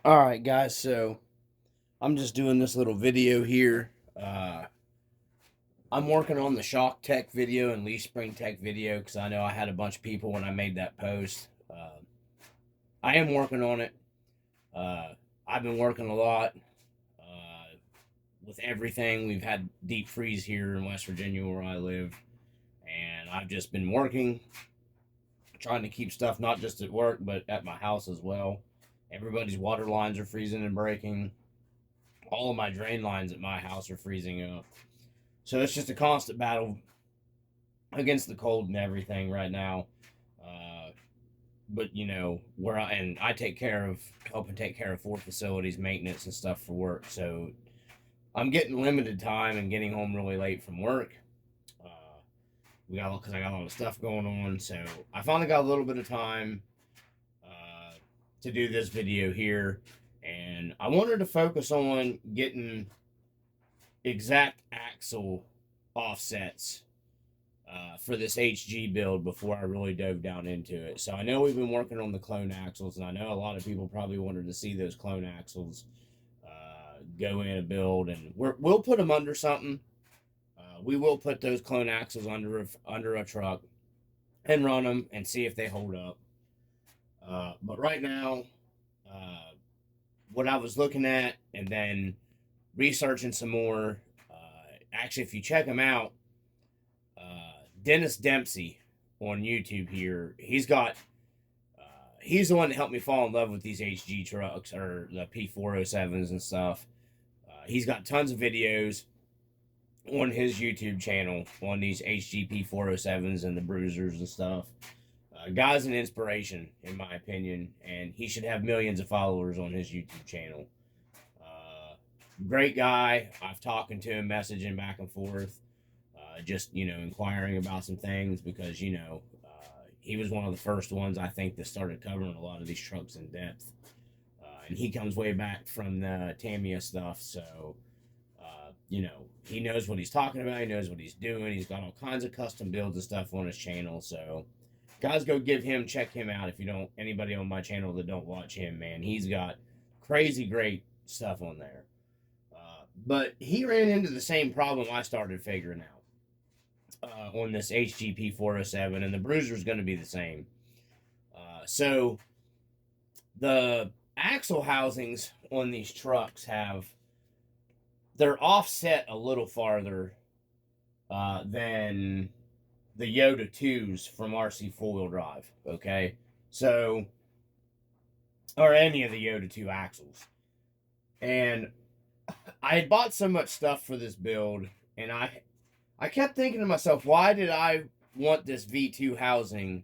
Alright guys, so I'm just doing this little video here. I'm working on the shock tech video and leaf spring tech video because I know I had a bunch of people when I made that post. I am working on it. Uh, I've been working a lot with everything. We've had deep freeze here in West Virginia where I live, and I've just been working, trying to keep stuff not just at work but at my house as well. Everybody's water lines are freezing and breaking. All of my drain lines at my house are freezing up. So it's just a constant battle against the cold and everything right now. But you know, I take care of helping take care of 4 facilities, maintenance and stuff for work. So I'm getting limited time and getting home really late from work. Because I got a lot of stuff going on. So I finally got a little bit of time to do this video here. And I wanted to focus on getting exact axle offsets for this Hg build before I really dove down into it. So I know we've been working on the clone axles, and I know a lot of people probably wanted to see those clone axles go in a build, and we'll put them under something. We will put those clone axles under a truck and run them and see if they hold up. But right now, what I was looking at and then researching some more, actually, if you check him out, Dennis Dempsey on YouTube here, he's the one that helped me fall in love with these Hg trucks, or the P407s and stuff. He's got tons of videos on his YouTube channel on these Hg P407s and the bruisers and stuff. Guy's an inspiration, in my opinion, and he should have millions of followers on his YouTube channel. Great guy. I've talked to him, messaging back and forth, just, inquiring about some things because, he was one of the first ones, I think, that started covering a lot of these trucks in depth. And he comes way back from the Tamiya stuff, so, he knows what he's talking about. He knows what he's doing. He's got all kinds of custom builds and stuff on his channel, so guys, go check him out if you don't, anybody on my channel that don't watch him, man. He's got crazy great stuff on there. But he ran into the same problem I started figuring out on this Hg P407, and the bruiser is going to be the same. So the axle housings on these trucks they're offset a little farther than the Yota 2s from RC 4-wheel drive, okay? So, or any of the Yota 2 axles. And I had bought so much stuff for this build, and I kept thinking to myself, why did I want this V2 housing?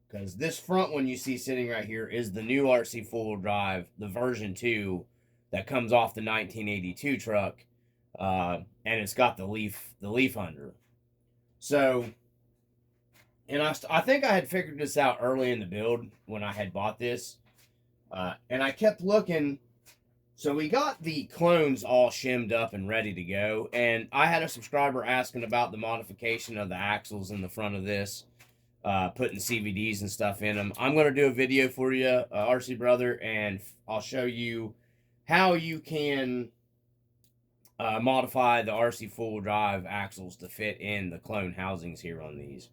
Because this front one you see sitting right here is the new RC 4-wheel drive, the version 2 that comes off the 1982 truck, and it's got the leaf under. So, and I think I had figured this out early in the build when I had bought this, and I kept looking. So we got the clones all shimmed up and ready to go, and I had a subscriber asking about the modification of the axles in the front of this, putting CVDs and stuff in them. I'm going to do a video for you, RC Brother, and I'll show you how you can modify the RC 4-wheel drive axles to fit in the clone housings here on these.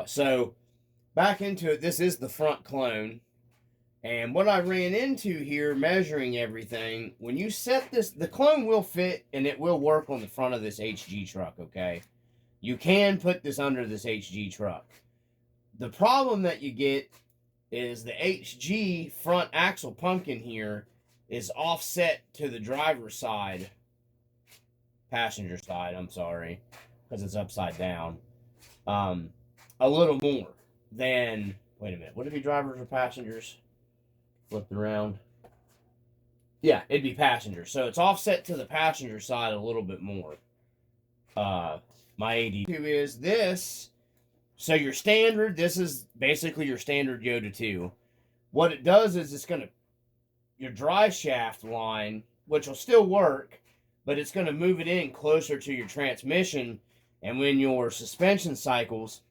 So back into it, this is the front clone. And what I ran into here, measuring everything, when you set this, the clone will fit and it will work on the front of this Hg truck, okay? You can put this under this Hg truck. The problem that you get is the Hg front axle pumpkin here is offset to the driver's side, passenger side, I'm sorry, because it's upside down, a little more than, wait a minute, would it be drivers or passengers? Flipped around. Yeah, it'd be passengers. So it's offset to the passenger side a little bit more. My 82 is this. So your standard, this is basically your standard Yota 2. What it does is it's going to, your drive shaft line, which will still work, but it's going to move it in closer to your transmission. And when your suspension cycles,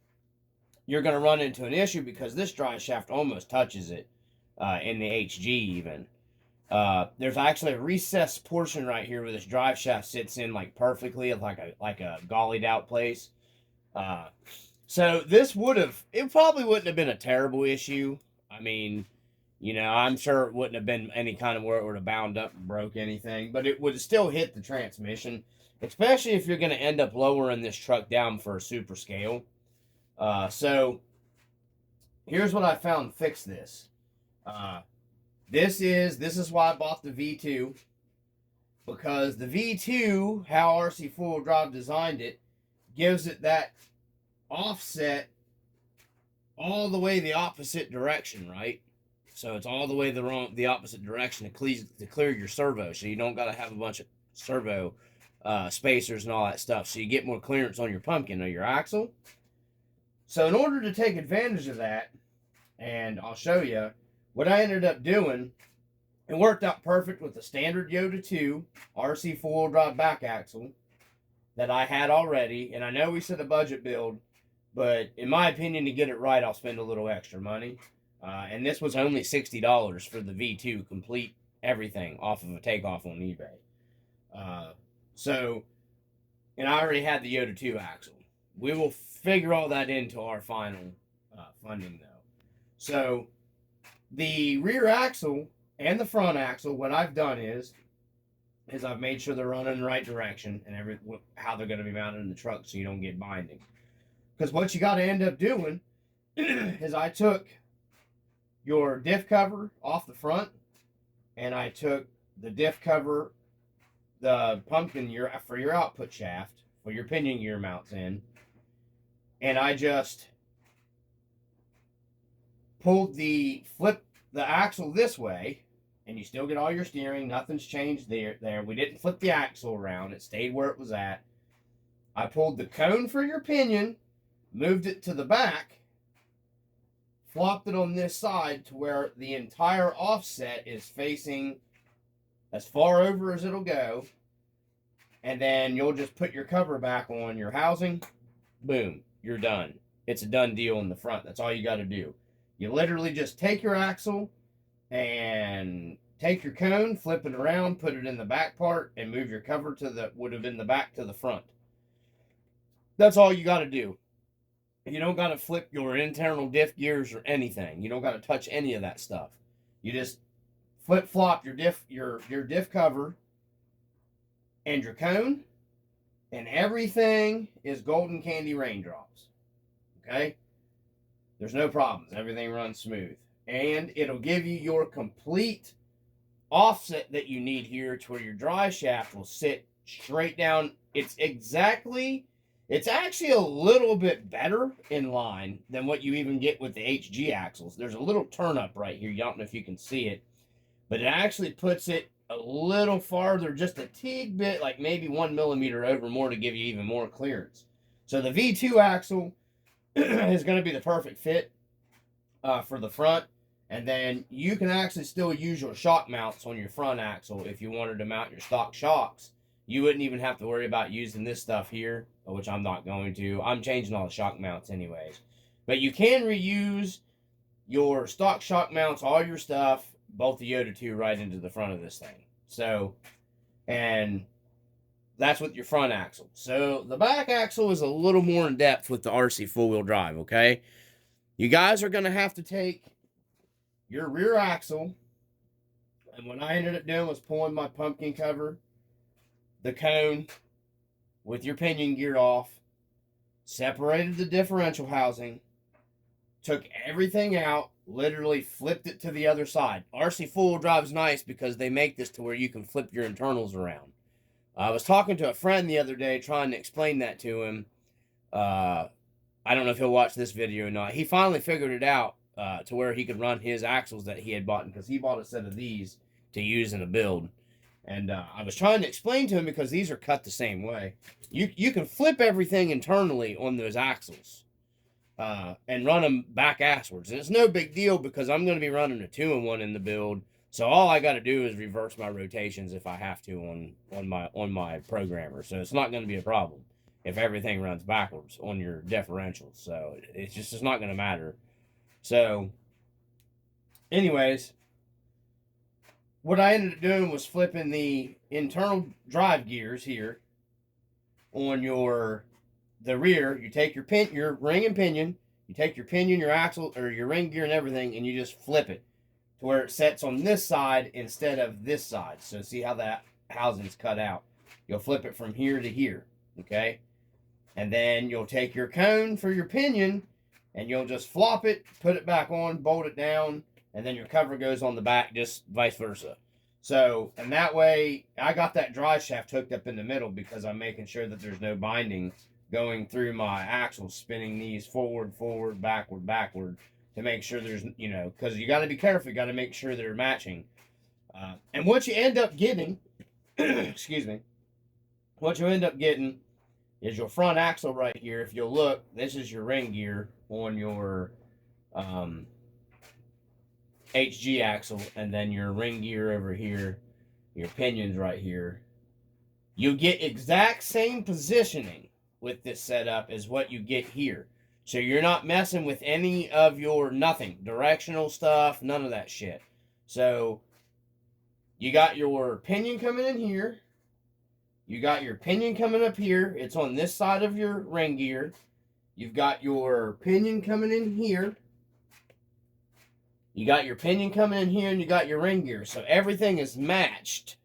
you're going to run into an issue because this drive shaft almost touches it in the Hg even. There's actually a recessed portion right here where this drive shaft sits in like perfectly, like a gollied out place. So this it probably wouldn't have been a terrible issue. I mean, you know, I'm sure it wouldn't have been any kind of where it would have bound up and broke anything, but it would have still hit the transmission, especially if you're going to end up lowering this truck down for a super scale. So here's what I found to fix this. This is why I bought the V2, because the V2, how RC four-wheel drive designed it, gives it that offset all the way the opposite direction, right? So it's all the way the opposite direction to clear your servo, so you don't got to have a bunch of servo spacers and all that stuff, so you get more clearance on your pumpkin or your axle. So in order to take advantage of that, and I'll show you what I ended up doing, it worked out perfect with the standard Yota 2 RC four-wheel drive back axle that I had already. And I know we said a budget build, but in my opinion, to get it right, I'll spend a little extra money. And this was only $60 for the V2, complete everything off of a takeoff on eBay. And I already had the Yota 2 axle. We will figure all that into our final funding, though. So the rear axle and the front axle, what I've done is I've made sure they're running in the right direction and how they're going to be mounted in the truck so you don't get binding. Because what you got to end up doing is I took your diff cover off the front, and I took the diff cover, the pumpkin for your output shaft, for your pinion gear mounts in, and I just flip the axle this way, and you still get all your steering. Nothing's changed there. We didn't flip the axle around. It stayed where it was at. I pulled the cone for your pinion, moved it to the back, flopped it on this side to where the entire offset is facing as far over as it'll go, and then you'll just put your cover back on your housing. Boom, you're done. It's a done deal in the front. That's all you got to do. You literally just take your axle and take your cone, flip it around, put it in the back part, and move your cover would have been the back to the front. That's all you got to do. You don't got to flip your internal diff gears or anything. You don't got to touch any of that stuff. You just flip-flop your diff cover and your cone, and everything is golden candy raindrops. Okay? There's no problems. Everything runs smooth. And it'll give you your complete offset that you need here to where your drive shaft will sit straight down. It's actually a little bit better in line than what you even get with the Hg axles. There's a little turn up right here. You don't know if you can see it, but it actually puts it a little farther, just a teeny bit, like maybe 1 millimeter over more to give you even more clearance. So the V2 axle is going to be the perfect fit for the front. And then you can actually still use your shock mounts on your front axle if you wanted to mount your stock shocks. You wouldn't even have to worry about using this stuff here, which I'm not going to. I'm changing all the shock mounts anyways. But you can reuse your stock shock mounts, all your stuff, both the Yota 2 right into the front of this thing. So, and that's with your front axle. So the back axle is a little more in depth with the RC four-wheel drive, okay? You guys are going to have to take your rear axle, and what I ended up doing was pulling my pumpkin cover, the cone, with your pinion gear off, separated the differential housing, took everything out, literally flipped it to the other side. RC four-wheel drive is nice because they make this to where you can flip your internals around. I was talking to a friend the other day trying to explain that to him. I don't know if he'll watch this video or not. He finally figured it out to where he could run his axles that he had bought, because he bought a set of these to use in a build. And I was trying to explain to him, because these are cut the same way. You can flip everything internally on those axles and run them back asswards. And it's no big deal because I'm going to be running a 2-in-1 in the build. So all I got to do is reverse my rotations if I have to on my programmer. So it's not going to be a problem if everything runs backwards on your differentials. So it's not going to matter. So anyways, what I ended up doing was flipping the internal drive gears here on the rear. You take your ring and pinion, you take your pinion, your axle, or your ring gear and everything, and you just flip it to where it sets on this side instead of this side. So see how that housing's cut out. You'll flip it from here to here, okay? And then you'll take your cone for your pinion, and you'll just flop it, put it back on, bolt it down, and then your cover goes on the back, just vice versa. So, and that way, I got that drive shaft hooked up in the middle because I'm making sure that there's no binding going through my axles, spinning these forward, backward, to make sure there's, you know, because you got to be careful. You got to make sure they're matching. And what you end up getting, excuse me, what you end up getting is your front axle right here. If you'll look, this is your ring gear on your Hg axle, and then your ring gear over here, your pinions right here. You get exact same positioning with this setup as what you get here. So you're not messing with any of your nothing, directional stuff, none of that shit. So you got your pinion coming in here. You got your pinion coming up here. It's on this side of your ring gear. You've got your pinion coming in here. You got your pinion coming in here, and you got your ring gear. So everything is matched.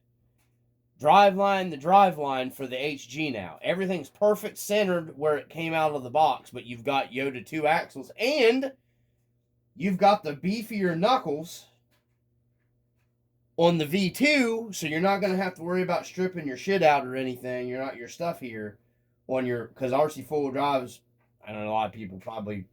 Driveline to driveline for the Hg now. Everything's perfect centered where it came out of the box, but you've got Yota 2 axles, and you've got the beefier knuckles on the V2, so you're not going to have to worry about stripping your shit out or anything. You're not your stuff here on your, because RC four-wheel drives, I don't know, a lot of people probably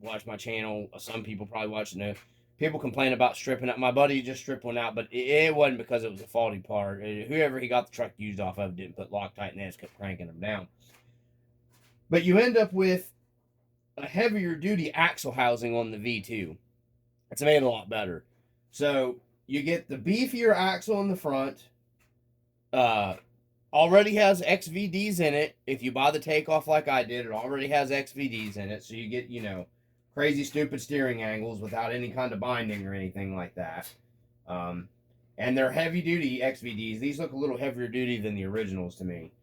watch my channel. Some people probably watch it now. People complain about stripping out. My buddy just stripped one out, but it wasn't because it was a faulty part. Whoever he got the truck used off of didn't put Loctite in it, kept cranking them down. But you end up with a heavier duty axle housing on the V2. It's made a lot better. So you get the beefier axle in the front. Already has XVDs in it. If you buy the takeoff like I did, it already has XVDs in it. So you get, you know, crazy stupid steering angles without any kind of binding or anything like that. And they're heavy duty XVDs. These look a little heavier duty than the originals to me.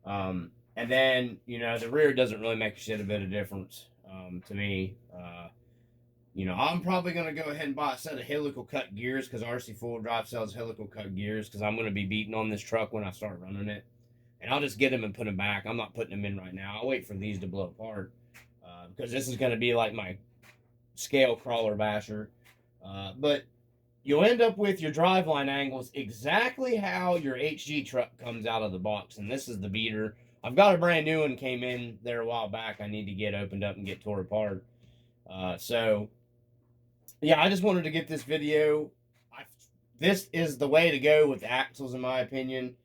And then, you know, the rear doesn't really make a shit a bit of difference to me. You know, I'm probably going to go ahead and buy a set of helical cut gears because RC four-wheel drive sells helical cut gears because I'm going to be beating on this truck when I start running it. And I'll just get them and put them back. I'm not putting them in right now. I'll wait for these to blow apart. Because this is going to be like my scale crawler basher. But you'll end up with your driveline angles exactly how your Hg truck comes out of the box. And this is the beater. I've got a brand new one came in there a while back. I need to get opened up and get tore apart. So, yeah, I just wanted to get this video. This is the way to go with axles, in my opinion.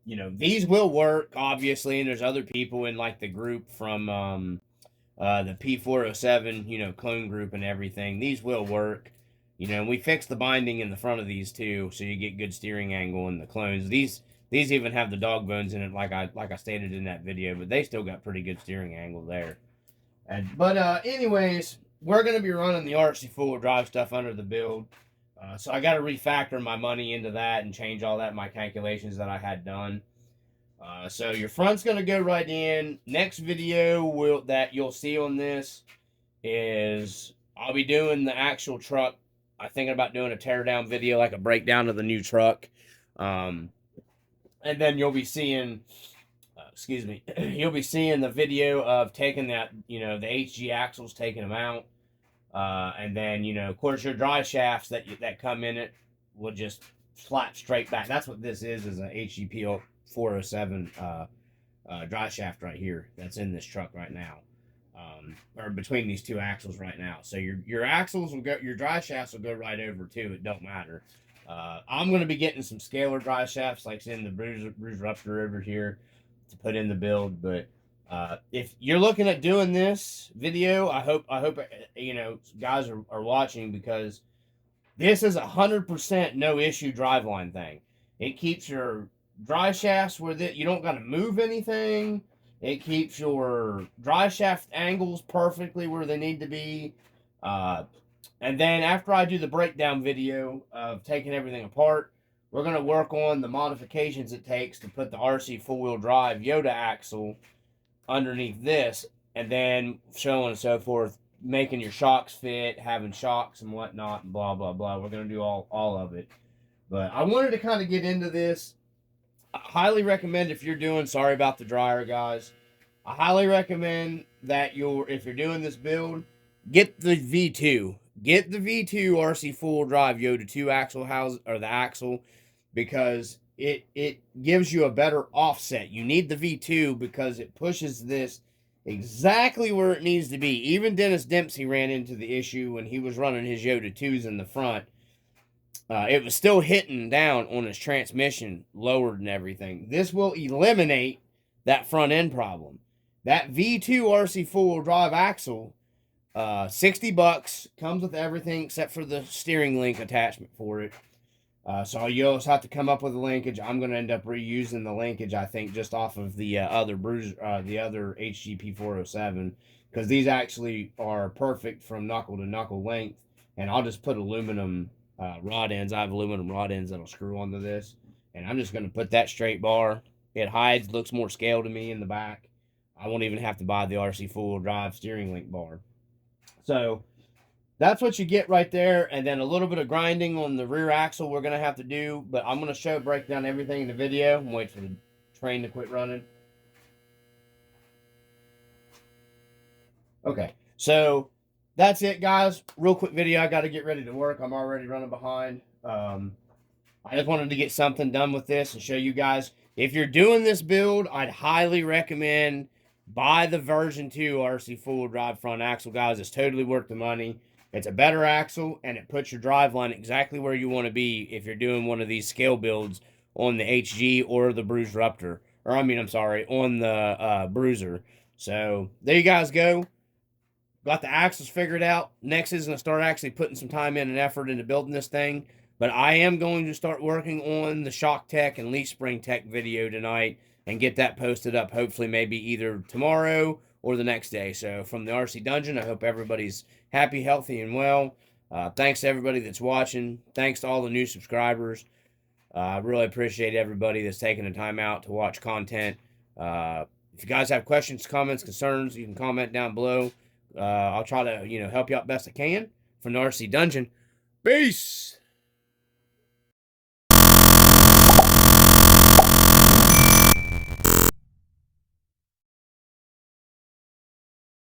You know, these will work, obviously, and there's other people in, like, the group from the P407, you know, clone group and everything. These will work. You know, and we fixed the binding in the front of these, too, so you get good steering angle in the clones. These even have the dog bones in it, like I stated in that video, but they still got pretty good steering angle there. But anyways, we're going to be running the RC four-wheel drive stuff under the build. So I got to refactor my money into that and change all that, my calculations that I had done. So your front's going to go right in. Next video that you'll see on this is I'll be doing the actual truck. I'm thinking about doing a teardown video, like a breakdown of the new truck. And then you'll be seeing... excuse me, you'll be seeing the video of taking that, you know, the Hg axles, taking them out. And then, you know, of course, your drive shafts that come in it will just slap straight back. That's what this is a Hg P407 drive shaft right here that's in this truck right now. Or between these two axles right now. So your axles will go, your drive shafts will go right over too. It don't matter. I'm going to be getting some scalar drive shafts like in the Bruiser Rupture over here to put in the build. But if you're looking at doing this video, I hope you know, guys are watching, because this is 100% no issue driveline thing. It keeps your drive shafts where you don't got to move anything. It keeps your drive shaft angles perfectly where they need to be. And then after I do the breakdown video of taking everything apart, we're going to work on the modifications it takes to put the RC four-wheel drive Yota axle underneath this, and then so on and so forth, making your shocks fit, having shocks and whatnot, and blah, blah, blah. We're going to do all of it. But I wanted to kind of get into this. I highly recommend if you're doing, sorry about the dryer, guys. I highly recommend that if you're doing this build, get the V2. Get the V2 RC full drive Yota 2 axle house, or the axle, because it gives you a better offset. You need the V2 because it pushes this exactly where it needs to be. Even Dennis Dempsey ran into the issue when he was running his Yota 2s in the front. It was still hitting down on his transmission, lowered and everything. This will eliminate that front end problem. That V2 RC four-wheel drive axle, $60, comes with everything except for the steering link attachment for it. So you'll just have to come up with a linkage. I'm going to end up reusing the linkage, I think, just off of the other Hg P407, because these actually are perfect from knuckle to knuckle length. And I'll just put aluminum rod ends. I have aluminum rod ends that'll screw onto this, and I'm just going to put that straight bar. It hides, looks more scale to me in the back. I won't even have to buy the RC four-wheel drive steering link bar. So that's what you get right there, and then a little bit of grinding on the rear axle we're going to have to do, but I'm going to break down everything in the video. I'm waiting for the train to quit running. Okay, so that's it, guys. Real quick video. I got to get ready to work. I'm already running behind. I just wanted to get something done with this and show you guys. If you're doing this build, I'd highly recommend buy the version 2 RC four-wheel drive front axle, guys. It's totally worth the money. It's a better axle, and it puts your drive line exactly where you want to be if you're doing one of these scale builds on the HG or the Bruiseruptor. Or, I mean, I'm sorry, on the Bruiser. So, there you guys go. Got the axles figured out. Next is going to start actually putting some time in and effort into building this thing. But I am going to start working on the shock tech and leaf spring tech video tonight and get that posted up, hopefully maybe either tomorrow or the next day. So from the RC Dungeon, I hope everybody's happy, healthy, and well. Thanks to everybody that's watching. Thanks to all the new subscribers. I really appreciate everybody that's taking the time out to watch content. If you guys have questions, comments, concerns, you can comment down below. I'll try to, help you out best I can. From the RC Dungeon. Peace!